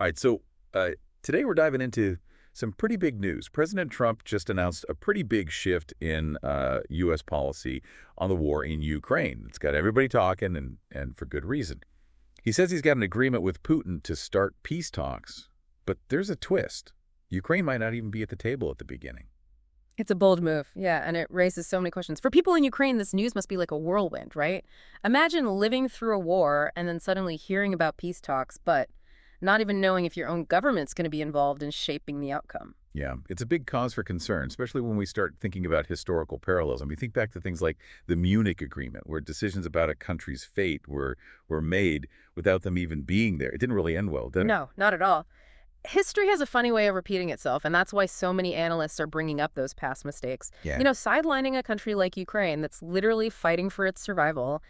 All right, so today we're diving into some pretty big news. President Trump just announced a pretty big shift in U.S. policy on the war in Ukraine. It's got everybody talking, and for good reason. He says he's got an agreement with Putin to start peace talks, but there's a twist. Ukraine might not even be at the table at the beginning. It's a bold move, yeah, and it raises so many questions. For people in Ukraine, this news must be like a whirlwind, right? Imagine living through a war and then suddenly hearing about peace talks, but not even knowing if your own government's going to be involved in shaping the outcome. Yeah, it's a big cause for concern, especially when we start thinking about historical parallels. I mean, think back to things like the Munich Agreement, where decisions about a country's fate were made without them even being there. It didn't really end well, did it? No, not at all. History has a funny way of repeating itself, and that's why so many analysts are bringing up those past mistakes. Yeah. Sidelining a country like Ukraine that's literally fighting for its survival,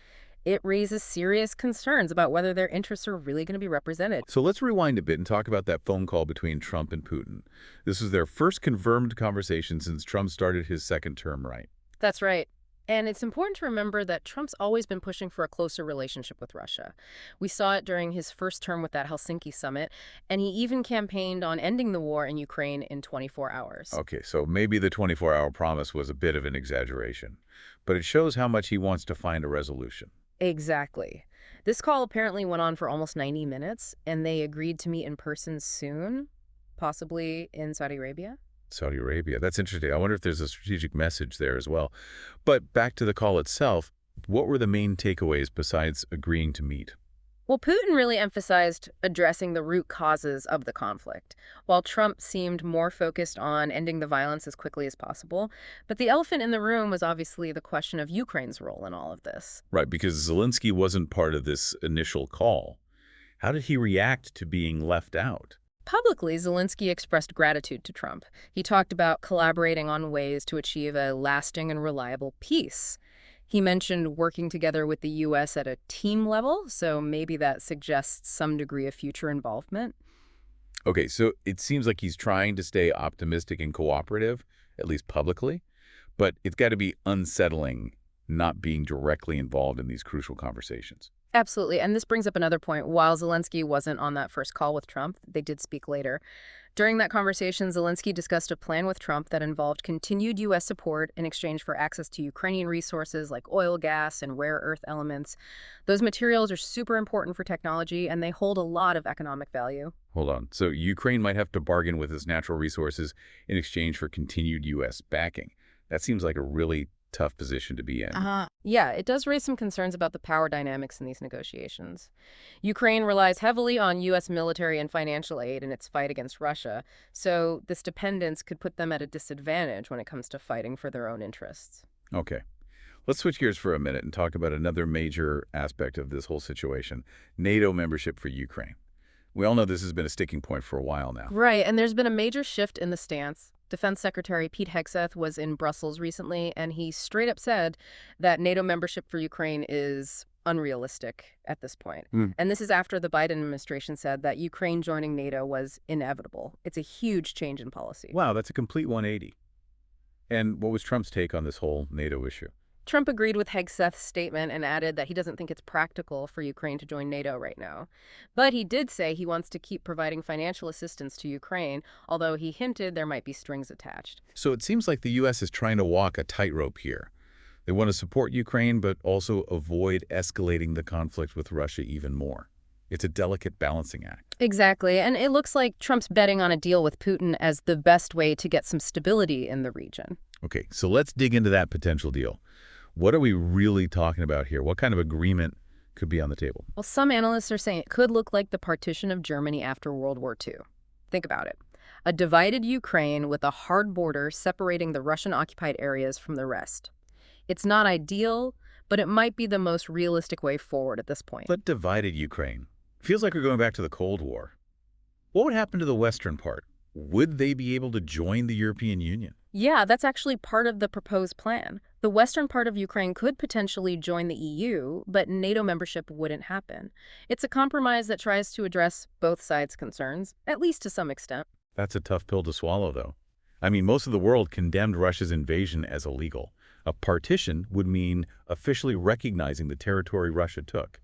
it raises serious concerns about whether their interests are really going to be represented. So let's rewind a bit and talk about that phone call between Trump and Putin. This was their first confirmed conversation since Trump started his second term, right? That's right. And it's important to remember that Trump's always been pushing for a closer relationship with Russia. We saw it during his first term with that Helsinki summit, and he even campaigned on ending the war in Ukraine in 24 hours. Okay, so maybe the 24-hour promise was a bit of an exaggeration, but it shows how much he wants to find a resolution. Exactly. This call apparently went on for almost 90 minutes, and they agreed to meet in person soon, possibly in Saudi Arabia. Saudi Arabia. That's interesting. I wonder if there's a strategic message there as well. But back to the call itself, what were the main takeaways besides agreeing to meet? Well, Putin really emphasized addressing the root causes of the conflict, while Trump seemed more focused on ending the violence as quickly as possible. But the elephant in the room was obviously the question of Ukraine's role in all of this. Right, because Zelensky wasn't part of this initial call. How did he react to being left out? Publicly, Zelensky expressed gratitude to Trump. He talked about collaborating on ways to achieve a lasting and reliable peace. He mentioned working together with the U.S. at a team level, so maybe that suggests some degree of future involvement. Okay, so it seems like he's trying to stay optimistic and cooperative, at least publicly, but it's got to be unsettling not being directly involved in these crucial conversations. Absolutely. And this brings up another point. While Zelensky wasn't on that first call with Trump, they did speak later. During that conversation, Zelensky discussed a plan with Trump that involved continued U.S. support in exchange for access to Ukrainian resources like oil, gas, and rare earth elements. Those materials are super important for technology, and they hold a lot of economic value. Hold on. So Ukraine might have to bargain with its natural resources in exchange for continued U.S. backing. That seems like a really tough position to be in. Yeah, it does raise some concerns about the power dynamics in these negotiations. Ukraine relies heavily on U.S. military and financial aid in its fight against Russia, so this dependence could put them at a disadvantage when it comes to fighting for their own interests. Okay. Let's switch gears for a minute and talk about another major aspect of this whole situation, NATO membership for Ukraine. We all know this has been a sticking point for a while now. Right, and there's been a major shift in the stance. Defense Secretary Pete Hegseth was in Brussels recently, and he straight up said that NATO membership for Ukraine is unrealistic at this point. And this is after the Biden administration said that Ukraine joining NATO was inevitable. It's a huge change in policy. Wow, that's a complete 180. And what was Trump's take on this whole NATO issue? Trump agreed with Hegseth's statement and added that he doesn't think it's practical for Ukraine to join NATO right now. But he did say he wants to keep providing financial assistance to Ukraine, although he hinted there might be strings attached. So it seems like the U.S. is trying to walk a tightrope here. They want to support Ukraine, but also avoid escalating the conflict with Russia even more. It's a delicate balancing act. Exactly, and it looks like Trump's betting on a deal with Putin as the best way to get some stability in the region. Okay, so let's dig into that potential deal. What are we really talking about here? What kind of agreement could be on the table? Well, some analysts are saying it could look like the partition of Germany after World War II. Think about it. A divided Ukraine with a hard border separating the Russian-occupied areas from the rest. It's not ideal, but it might be the most realistic way forward at this point. But divided Ukraine. Feels like we're going back to the Cold War. What would happen to the western part? Would they be able to join the European Union? Yeah, that's actually part of the proposed plan. The western part of Ukraine could potentially join the EU, but NATO membership wouldn't happen. It's a compromise that tries to address both sides' concerns, at least to some extent. That's a tough pill to swallow, though. I mean, most of the world condemned Russia's invasion as illegal. A partition would mean officially recognizing the territory Russia took.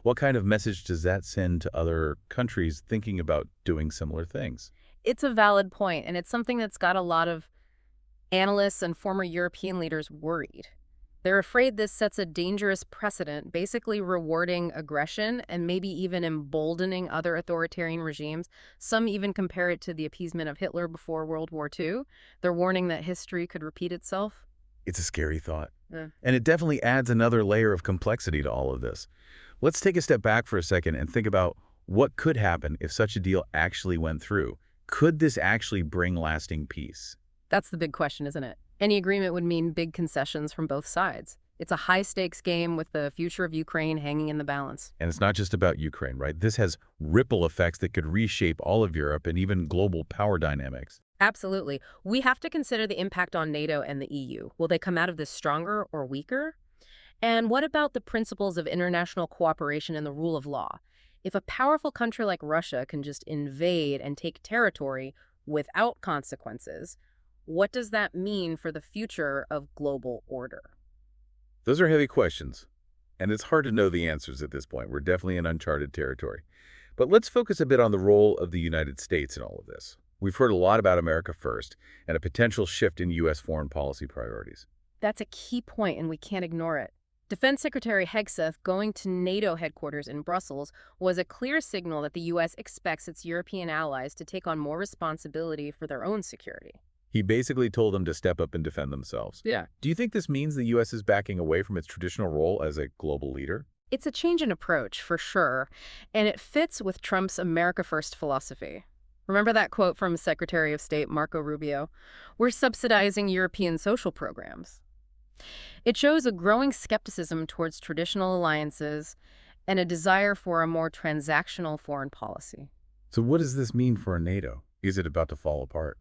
What kind of message does that send to other countries thinking about doing similar things? It's a valid point, and it's something that's got a lot of analysts and former European leaders worried. They're afraid this sets a dangerous precedent, basically rewarding aggression and maybe even emboldening other authoritarian regimes. Some even compare it to the appeasement of Hitler before World War II. They're warning that history could repeat itself. It's a scary thought. Yeah. And it definitely adds another layer of complexity to all of this. Let's take a step back for a second and think about what could happen if such a deal actually went through. Could this actually bring lasting peace? That's the big question, isn't it? Any agreement would mean big concessions from both sides. It's a high-stakes game with the future of Ukraine hanging in the balance. And it's not just about Ukraine, right? This has ripple effects that could reshape all of Europe and even global power dynamics. Absolutely. We have to consider the impact on NATO and the EU. Will they come out of this stronger or weaker? And what about the principles of international cooperation and the rule of law? If a powerful country like Russia can just invade and take territory without consequences, what does that mean for the future of global order? Those are heavy questions, and it's hard to know the answers at this point. We're definitely in uncharted territory. But let's focus a bit on the role of the United States in all of this. We've heard a lot about America first and a potential shift in U.S. foreign policy priorities. That's a key point, and we can't ignore it. Defense Secretary Hegseth going to NATO headquarters in Brussels was a clear signal that the U.S. expects its European allies to take on more responsibility for their own security. He basically told them to step up and defend themselves. Yeah. Do you think this means the U.S. is backing away from its traditional role as a global leader? It's a change in approach, for sure, and it fits with Trump's America First philosophy. Remember that quote from Secretary of State Marco Rubio? "We're subsidizing European social programs." It shows a growing skepticism towards traditional alliances and a desire for a more transactional foreign policy. So what does this mean for NATO? Is it about to fall apart?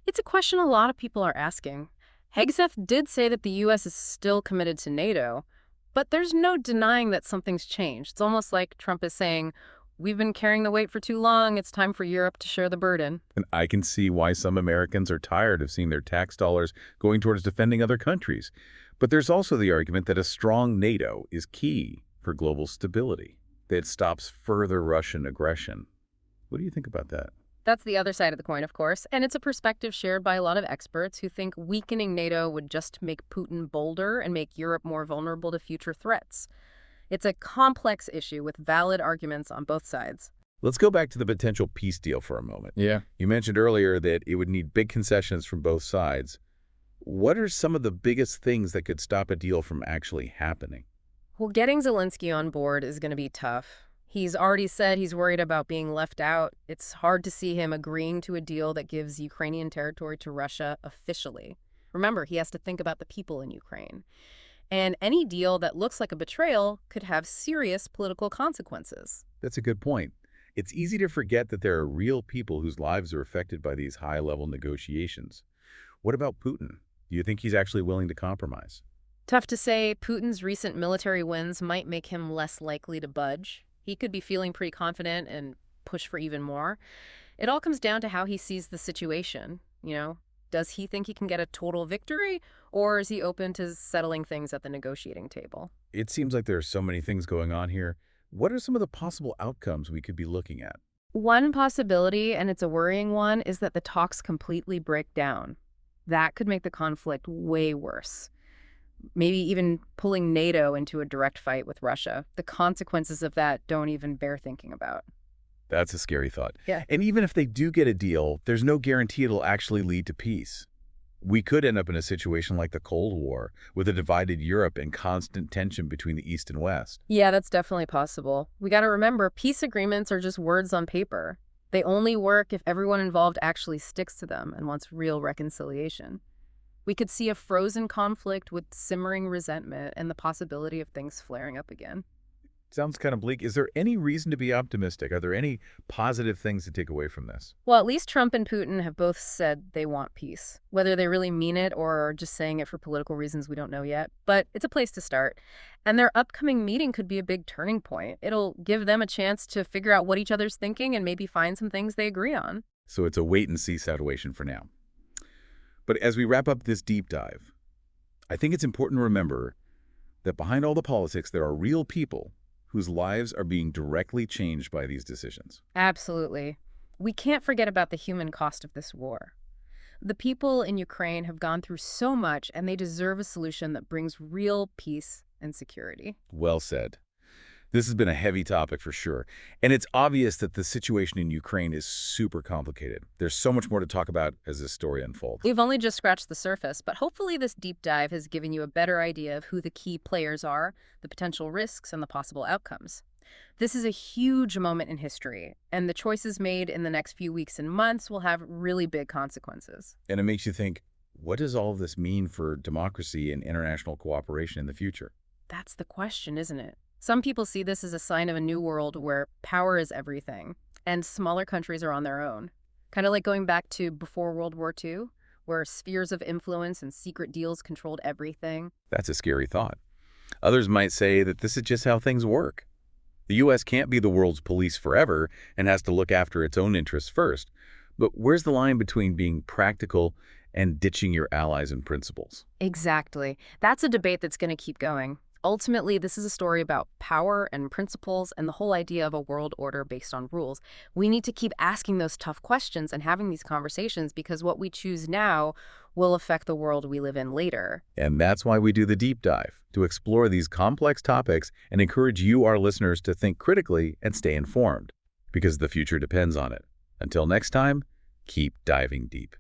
It's a question a lot of people are asking. Hegseth did say that the U.S. is still committed to NATO, but there's no denying that something's changed. It's almost like Trump is saying, we've been carrying the weight for too long. It's time for Europe to share the burden. And I can see why some Americans are tired of seeing their tax dollars going towards defending other countries. But there's also the argument that a strong NATO is key for global stability, that it stops further Russian aggression. What do you think about that? That's the other side of the coin, of course, and it's a perspective shared by a lot of experts who think weakening NATO would just make Putin bolder and make Europe more vulnerable to future threats. It's a complex issue with valid arguments on both sides. Let's go back to the potential peace deal for a moment. Yeah. You mentioned earlier that it would need big concessions from both sides. What are some of the biggest things that could stop a deal from actually happening? Well, getting Zelensky on board is going to be tough. He's already said he's worried about being left out. It's hard to see him agreeing to a deal that gives Ukrainian territory to Russia officially. Remember, he has to think about the people in Ukraine. And any deal that looks like a betrayal could have serious political consequences. That's a good point. It's easy to forget that there are real people whose lives are affected by these high-level negotiations. What about Putin? Do you think he's actually willing to compromise? Tough to say. Putin's recent military wins might make him less likely to budge. He could be feeling pretty confident and push for even more. It all comes down to how he sees the situation. Does he think he can get a total victory, or is he open to settling things at the negotiating table? It seems like there are so many things going on here. What are some of the possible outcomes we could be looking at? One possibility, and it's a worrying one, is that the talks completely break down. That could make the conflict way worse. Maybe even pulling NATO into a direct fight with Russia. The consequences of that don't even bear thinking about. That's a scary thought. Yeah. And even if they do get a deal, there's no guarantee it'll actually lead to peace. We could end up in a situation like the Cold War, with a divided Europe and constant tension between the East and West. Yeah, that's definitely possible. We got to remember, peace agreements are just words on paper. They only work if everyone involved actually sticks to them and wants real reconciliation. We could see a frozen conflict with simmering resentment and the possibility of things flaring up again. Sounds kind of bleak. Is there any reason to be optimistic? Are there any positive things to take away from this? Well, at least Trump and Putin have both said they want peace. Whether they really mean it or are just saying it for political reasons, we don't know yet. But it's a place to start. And their upcoming meeting could be a big turning point. It'll give them a chance to figure out what each other's thinking and maybe find some things they agree on. So it's a wait-and-see situation for now. But as we wrap up this deep dive, I think it's important to remember that behind all the politics, there are real people whose lives are being directly changed by these decisions. Absolutely. We can't forget about the human cost of this war. The people in Ukraine have gone through so much, and they deserve a solution that brings real peace and security. Well said. This has been a heavy topic for sure. And it's obvious that the situation in Ukraine is super complicated. There's so much more to talk about as this story unfolds. We've only just scratched the surface, but hopefully this deep dive has given you a better idea of who the key players are, the potential risks, and the possible outcomes. This is a huge moment in history, and the choices made in the next few weeks and months will have really big consequences. And it makes you think, what does all of this mean for democracy and international cooperation in the future? That's the question, isn't it? Some people see this as a sign of a new world where power is everything, and smaller countries are on their own. Kind of like going back to before World War II, where spheres of influence and secret deals controlled everything. That's a scary thought. Others might say that this is just how things work. The U.S. can't be the world's police forever and has to look after its own interests first. But where's the line between being practical and ditching your allies and principles? Exactly. That's a debate that's going to keep going. Ultimately, this is a story about power and principles and the whole idea of a world order based on rules. We need to keep asking those tough questions and having these conversations because what we choose now will affect the world we live in later. And that's why we do the deep dive, to explore these complex topics and encourage you, our listeners, to think critically and stay informed, because the future depends on it. Until next time, keep diving deep.